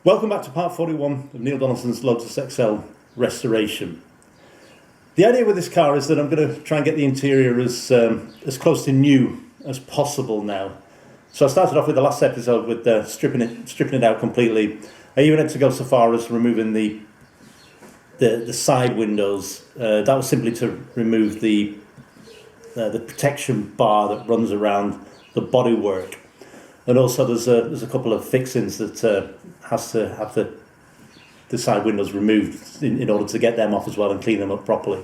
Welcome back to part 41 of Neil Donaldson's Lotus XL restoration. The idea with this car is that I'm going to try and get the interior as close to new as possible now. So I started off with the last episode with stripping it out completely. I even had to go so far as removing the side windows. That was simply to remove the protection bar that runs around the bodywork. And also there's a couple of fixings that has to have the side windows removed in order to get them off as well and clean them up properly.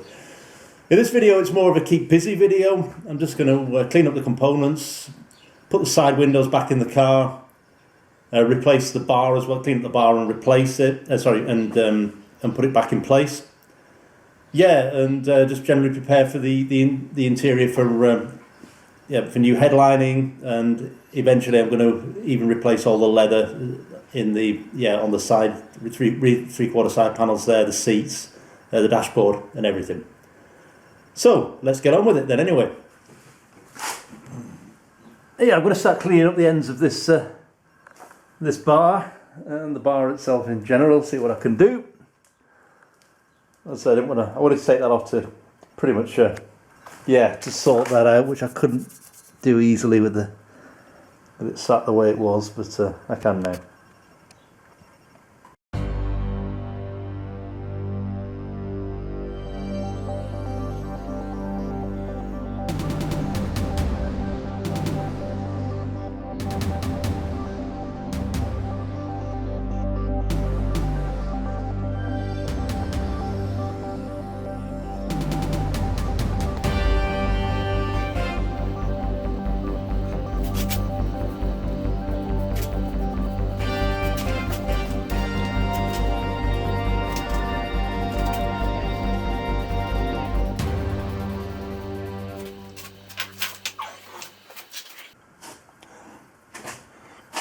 In this video it's more of a keep busy video. I'm just going to clean up the components, put the side windows back in the car, replace the bar as well, clean up the bar and replace it, and put it back in place. Yeah, and just generally prepare for the interior for new headlining, and eventually I'm going to even replace all the leather in on the side, three-quarter side panels there, the seats, the dashboard and everything. So let's get on with it then anyway. Yeah, I'm going to start cleaning up the ends of this bar and the bar itself in general, see what I can do. As I said, I wanted to take that off to pretty much to sort that out, which I couldn't do easily with it sat the way it was, but I can now.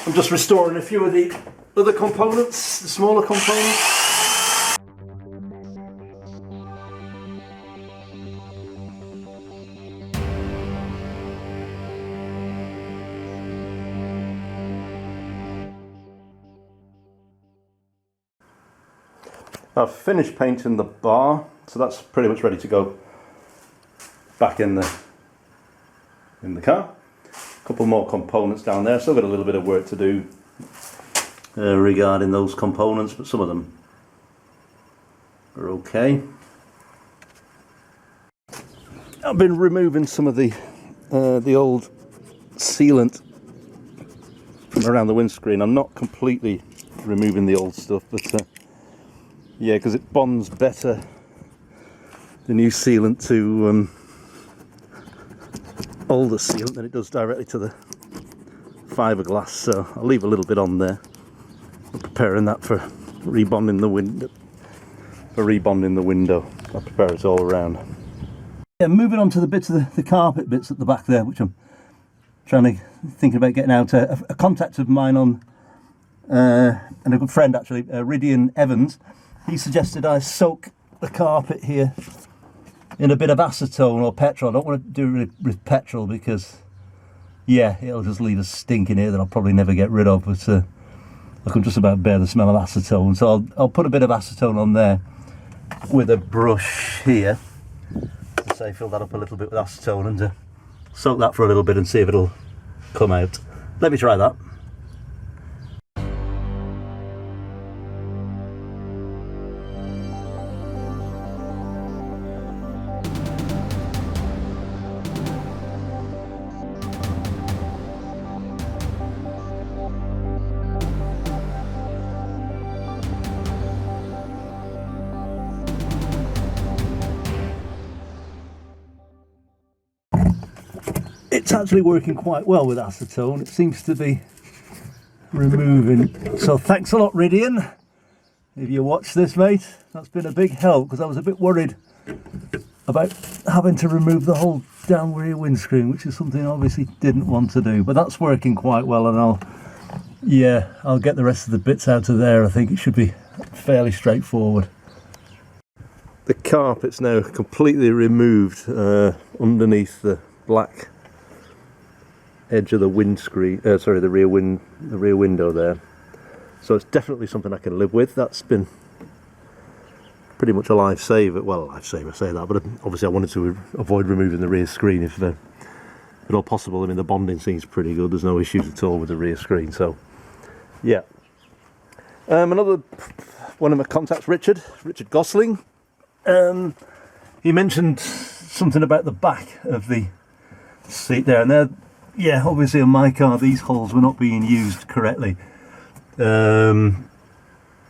I'm just restoring a few of the other components, the smaller components. I've finished painting the bar, so that's pretty much ready to go back in the car. Couple more components down there, still got a little bit of work to do regarding those components, but some of them are okay. I've been removing some of the old sealant from around the windscreen. I'm not completely removing the old stuff, but yeah, because it bonds better, the new sealant, to older sealant than it does directly to the fiberglass, so I'll leave a little bit on there. I'm preparing that for rebonding the window. I'll prepare it all around. Yeah, moving on to the bits of the carpet bits at the back there, which I'm thinking about getting out. A contact of mine and a good friend actually, Ridian Evans, he suggested I soak the carpet here in a bit of acetone or petrol. I don't want to do it with petrol because, yeah, it'll just leave a stink in here that I'll probably never get rid of. But I can just about bear the smell of acetone, so I'll put a bit of acetone on there with a brush here. Say, fill that up a little bit with acetone and soak that for a little bit and see if it'll come out. Let me try that. It's actually working quite well with acetone. It seems to be removing. So thanks a lot, Ridian. If you watch this, mate, that's been a big help, because I was a bit worried about having to remove the whole down rear windscreen, which is something I obviously didn't want to do. But that's working quite well, and I'll get the rest of the bits out of there. I think it should be fairly straightforward. The carpet's now completely removed underneath the black edge of the windscreen, the rear window there. So it's definitely something I can live with. That's been pretty much a lifesaver. Well, a lifesaver, I say that, but obviously I wanted to avoid removing the rear screen if at all possible. I mean, the bonding seems pretty good. There's no issues at all with the rear screen. So, yeah. Another one of my contacts, Richard Gosling. He mentioned something about the back of the seat there, and there, yeah, obviously on my car these holes were not being used correctly,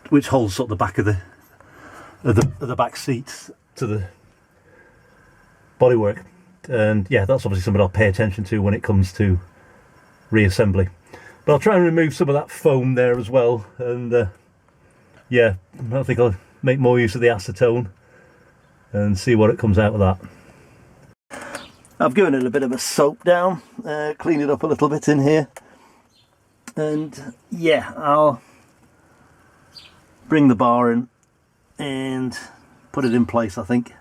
which holds sort of the back of the back seats to the bodywork, and yeah, that's obviously something I'll pay attention to when it comes to reassembly. But I'll try and remove some of that foam there as well, and yeah, I think I'll make more use of the acetone and see what it comes out with that. I've given it a bit of a soap down, clean it up a little bit in here, and yeah, I'll bring the bar in and put it in place, I think,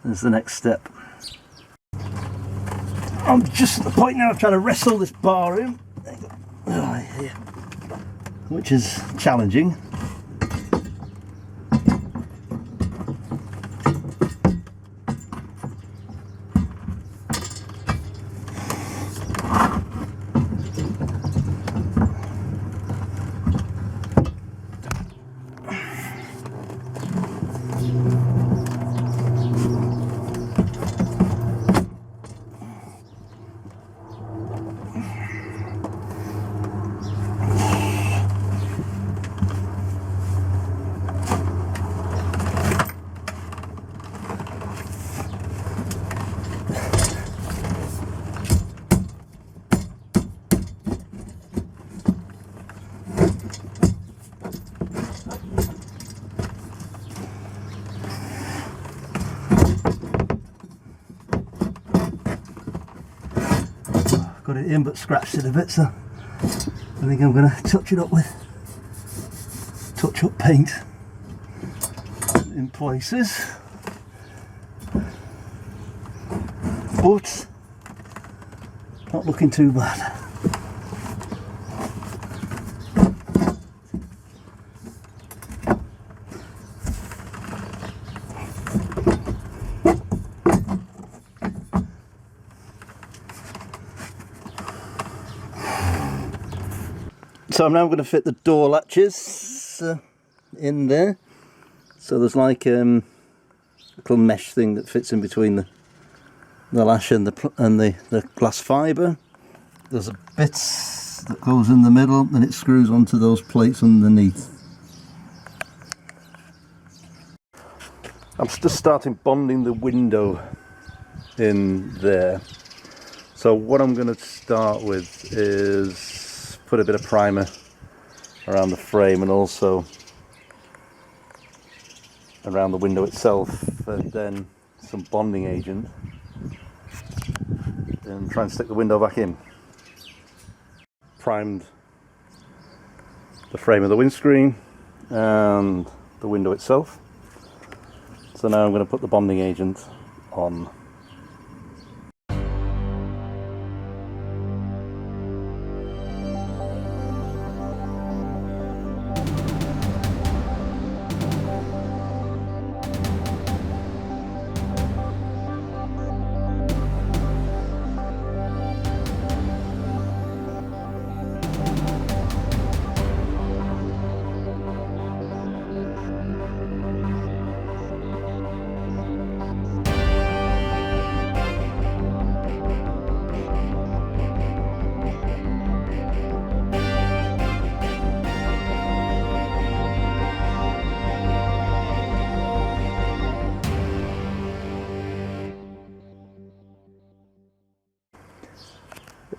is the next step. I'm just at the point now of trying to wrestle this bar in, which is challenging. Got it in but scratched it a bit, so I think I'm going to touch it up with touch-up paint in places, but not looking too bad. So I'm now going to fit the door latches in there. So there's like a little mesh thing that fits in between the lash and the glass fibre. There's a bit that goes in the middle and it screws onto those plates underneath. I'm just starting bonding the window in there. So what I'm going to start with is put a bit of primer around the frame and also around the window itself, and then some bonding agent, and try and stick the window back in. Primed the frame of the windscreen and the window itself, so now I'm going to put the bonding agent on.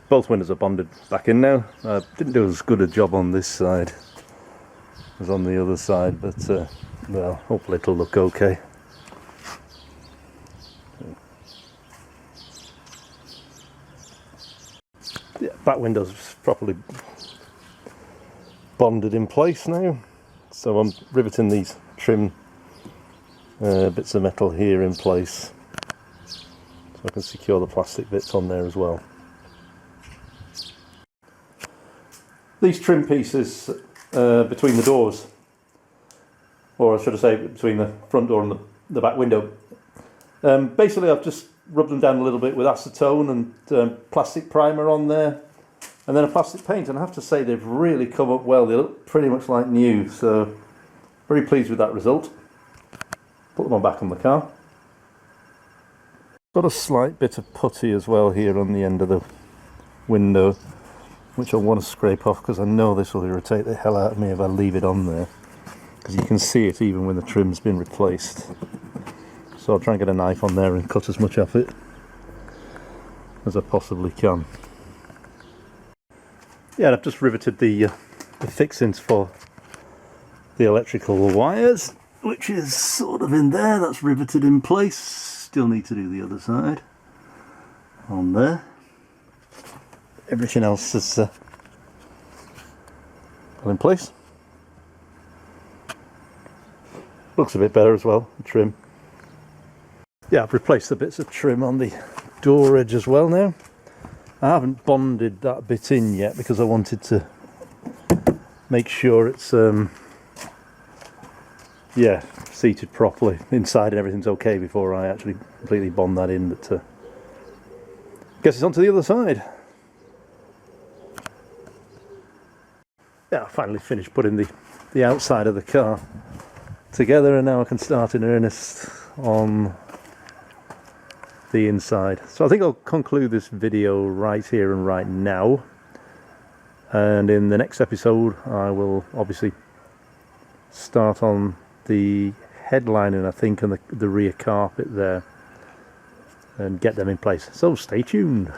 Both windows are bonded back in now. I didn't do as good a job on this side as on the other side, but well, hopefully it'll look okay. Yeah, back window's properly bonded in place now, so I'm riveting these trim bits of metal here in place so I can secure the plastic bits on there as well. These trim pieces between the doors, or should I say between the front door and the back window. Basically I've just rubbed them down a little bit with acetone and plastic primer on there, and then a plastic paint, and I have to say they've really come up well. They look pretty much like new, so very pleased with that result. Put them on back on the car. Got a slight bit of putty as well here on the end of the window, which I want to scrape off because I know this will irritate the hell out of me if I leave it on there, because you can see it even when the trim's been replaced. So I'll try and get a knife on there and cut as much off it as I possibly can. Yeah, I've just riveted the fixings for the electrical wires, which is sort of in there. That's riveted in place. Still need to do the other side on there. Everything else is well in place. Looks a bit better as well, the trim. Yeah, I've replaced the bits of trim on the door edge as well now. I haven't bonded that bit in yet because I wanted to make sure it's yeah, seated properly inside and everything's okay before I actually completely bond that in. But guess it's onto the other side. Yeah, I finally finished putting the outside of the car together, and now I can start in earnest on the inside. So I think I'll conclude this video right here and right now, and in the next episode I will obviously start on the headlining, I think, and the rear carpet there, and get them in place. So stay tuned.